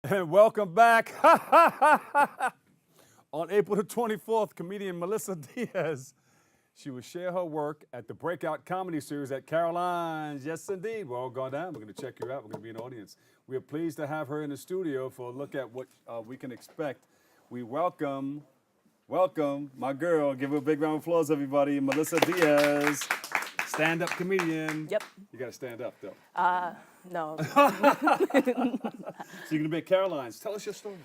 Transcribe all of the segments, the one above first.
And welcome back. On April the 24th, comedian Melissa Diaz, she will share her work at the Breakout comedy series at Caroline's. Yes, indeed. We're all going down. We're going to check you out. We're going to be in the audience. We are pleased to have her in the studio for a look at what we can expect. We welcome my girl. Give her a big round of applause, everybody. Melissa Diaz, stand-up comedian. Yep. You got to stand up, though. No. So you're going to be at Caroline's. Tell us your story.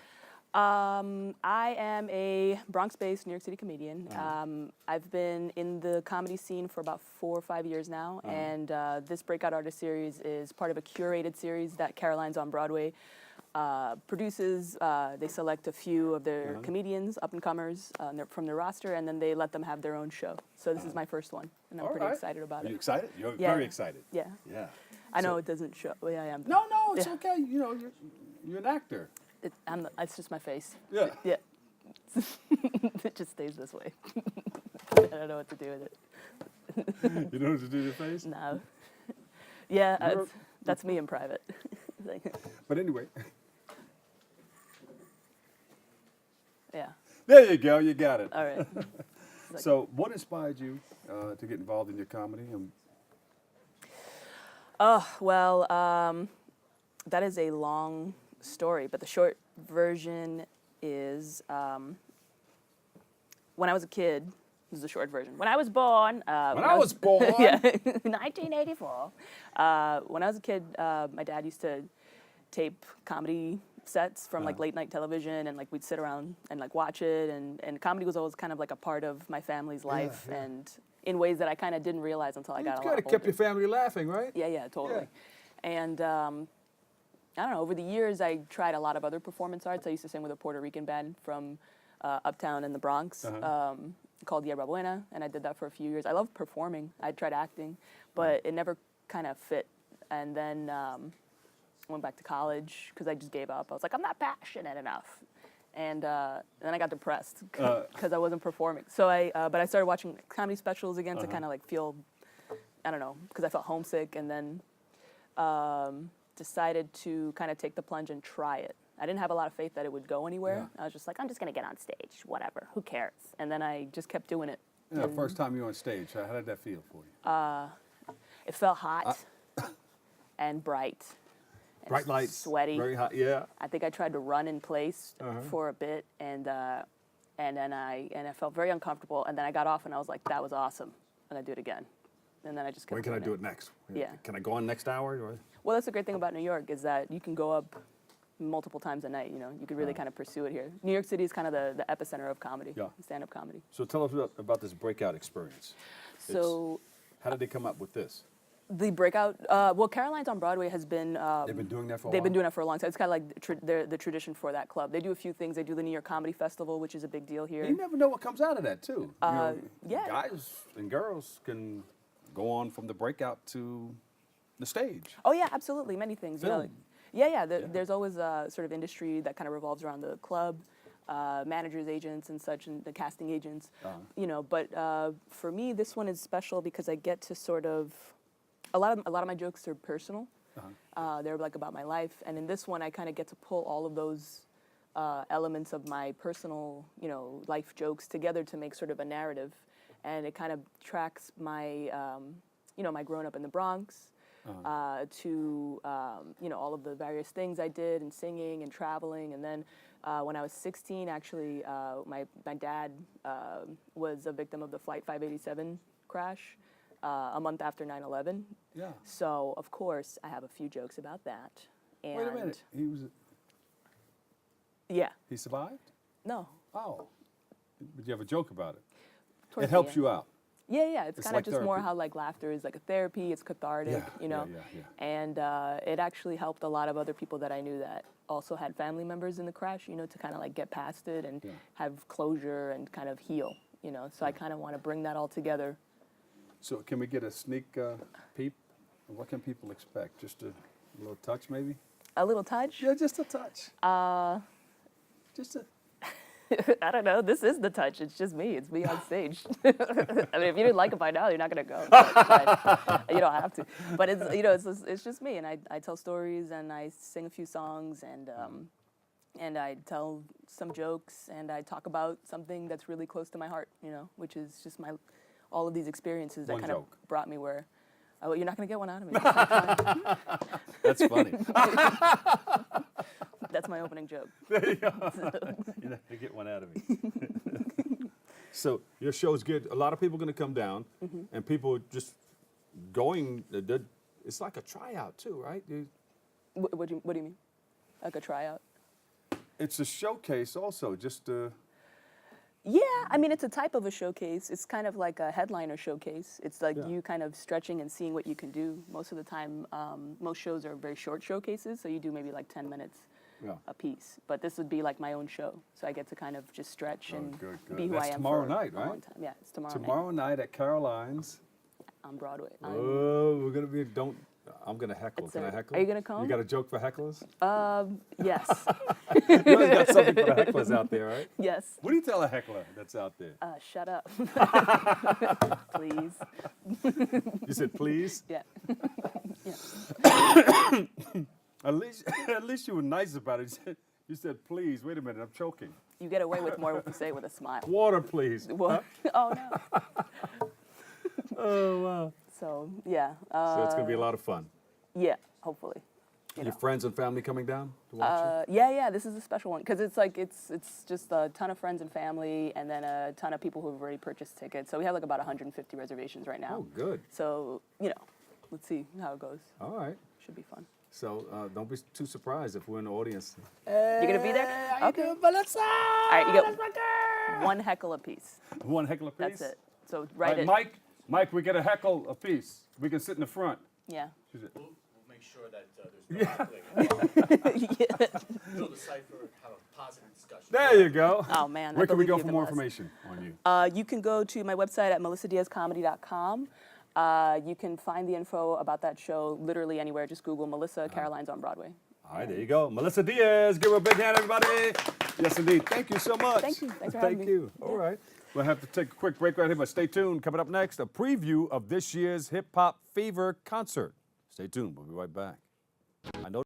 I am a Bronx-based New York City comedian. I've been in the comedy scene for about 4 or 5 years now, and this Breakout Artist series is part of a curated series that Caroline's on Broadway produces. They select a few of their comedians, up-and-comers from their roster, and then they let them have their own show. So this is my first one, and I'm pretty excited about it. Are you excited? You're Yeah. very excited. Yeah. Yeah. I know it doesn't show. Yeah, I am. No, it's Yeah. okay. You know, you're an actor. It's just my face. Yeah. Yeah. It just stays this way. I don't know what to do with it. You know what to do with your face? No. Yeah, that's me in private. But anyway. Yeah. There you go. You got it. All right. So what inspired you to get involved in your comedy? Oh, well, that is a long story, but the short version is when I was a kid, this is the short version. When I was born. When I was born? Yeah, 1984. When I was a kid, my dad used to tape comedy sets from like late night television, and like we'd sit around and like watch it, and comedy was always kind of like a part of my family's life, and in ways that I kind of didn't realize until I got a lot older. It's kept your family laughing, right? Yeah, totally. Yeah. And I don't know, over the years I tried a lot of other performance arts. I used to sing with a Puerto Rican band from uptown in the Bronx called Yerba Buena, and I did that for a few years. I loved performing. I tried acting, but it never kind of fit. And then went back to college because I just gave up. I was like, I'm not passionate enough. And then I got depressed because I wasn't performing. So but I started watching comedy specials again to kind of like feel, I don't know, because I felt homesick, and then decided to kind of take the plunge and try it. I didn't have a lot of faith that it would go anywhere. Yeah. I was just like, I'm just going to get on stage, whatever, who cares? And then I just kept doing it. Yeah, first time you were on stage, how did that feel for you? It felt hot and bright. And Bright lights, sweaty. very hot, yeah. I think I tried to run in place for a bit, and then I felt very uncomfortable, and then I got off, and I was like, that was awesome. I'm going to do it again. And then I just kept When can I doing do it next? Yeah. Can I go on next hour? Or? Well, that's the great thing about New York is that you can go up multiple times a night. You know, you could really kind of pursue it here. New York City is kind of the epicenter of comedy, stand-up comedy. So tell us about this breakout experience. So, how did they come up with this? the Breakout, well, Caroline's on Broadway has been. They've been doing that for a while? They've been doing it for a long time. It's kind of like the tradition for that club. They do a few things. They do the New York Comedy Festival, which is a big deal here. You never know what comes out of that, too. Yeah. Guys and girls can go on from the breakout to the stage. Oh yeah, absolutely. Many things. Film. There's always a sort of industry that kind of revolves around the club, managers, agents, and such, and the casting agents. You know, but for me, this one is special because I get to sort of a lot of my jokes are personal. They're like about my life, and in this one, I kind of get to pull all of those elements of my personal, life jokes together to make sort of a narrative, and it kind of tracks my, my growing up in the Bronx. To all of the various things I did and singing and traveling, and then when I was 16, actually, my dad was a victim of the Flight 587 crash a month after 9/11. Yeah. So of course I have a few jokes about that. And Wait a minute. Yeah. He survived? No. Oh. But you have a joke about it. Towards It the helps end. you out. Yeah. It's kind of like just more therapy. how like laughter is like a therapy. It's cathartic, Yeah. And it actually helped a lot of other people that I knew that also had family members in the crash, to kind of like get past it and have closure and kind of heal, So I kind of want to bring that all together. So can we get a sneak peep? What can people expect? Just a little touch, maybe? A little touch? Yeah, just a touch. Just a... I don't know. This is the touch. It's just me. It's me on stage. I mean, if you didn't like it by now, you're not gonna go. It's fine. You don't have to. But it's just me, and I tell stories and I sing a few songs, and and I tell some jokes, and I talk about something that's really close to my heart, you know, which is just all of these experiences that One kind of joke. brought me where, oh, you're not going to get one out of me. That's funny. That's my opening joke. There you go. You're not gonna get one out of me. So your show's good. A lot of people are gonna come down, and people just going. It's like a tryout too, right? What do you mean? Like a tryout? It's a showcase also. Just Yeah, I mean, it's a type of a showcase. It's kind of like a headliner showcase. It's like Yeah. you kind of stretching and seeing what you can do. Most of the time, most shows are very short showcases, so you do maybe like 10 minutes yeah. a piece. But this would be like my own show, so I get to kind of just stretch and good, good. be who That's I am tomorrow for night, a long right? time. Yeah, it's tomorrow, Tomorrow night at Caroline's. night on Broadway. Oh, we're gonna be. I'm gonna heckle. It's Can I a- heckle? are you gonna come? You got a joke for hecklers? Yes, You always got something for the hecklers out there, right? yes. What do you tell a heckler that's out there? Shut up, please. You said please. Yeah. At least you were nice about it. You said please. Wait a minute, I'm choking. You get away with more if you say it with a smile. Water, please. What? Oh no. Oh wow. So yeah. So it's gonna be a lot of fun. Yeah, hopefully. You Your know. friends and family coming down to watch Yeah, this is a special one because it's like it's just a ton of friends and family, and then a ton of people who have already purchased tickets. So we have like about 150 reservations right you? now. Oh, good. So let's see how it goes. All right. Should be fun. So don't be too surprised if we're in the audience. You're gonna be there? Okay. All right, you get one heckle apiece. One heckle a piece. That's it. So All write right, it. Mike, we get a heckle a piece. We can sit in the front. Yeah. She said, We'll make sure that there's no heckling. Yeah. Build a cipher, have a positive discussion. there you go. Oh man. Where I can we believe go you for can more last. information on you? You can go to my website at melissadiazcomedy.com. You can find the info about that show literally anywhere. Just Google Melissa Caroline's on Broadway. All right, there you go. Melissa Diaz. Give her a big hand, everybody. Yes, indeed. Thank you so much. Thank you. Thanks for having me. Thank you. All right. We'll have to take a quick break right here, but stay tuned. Coming up next, a preview of this year's Hip Hop Fever concert. Stay tuned. We'll be right back. I know.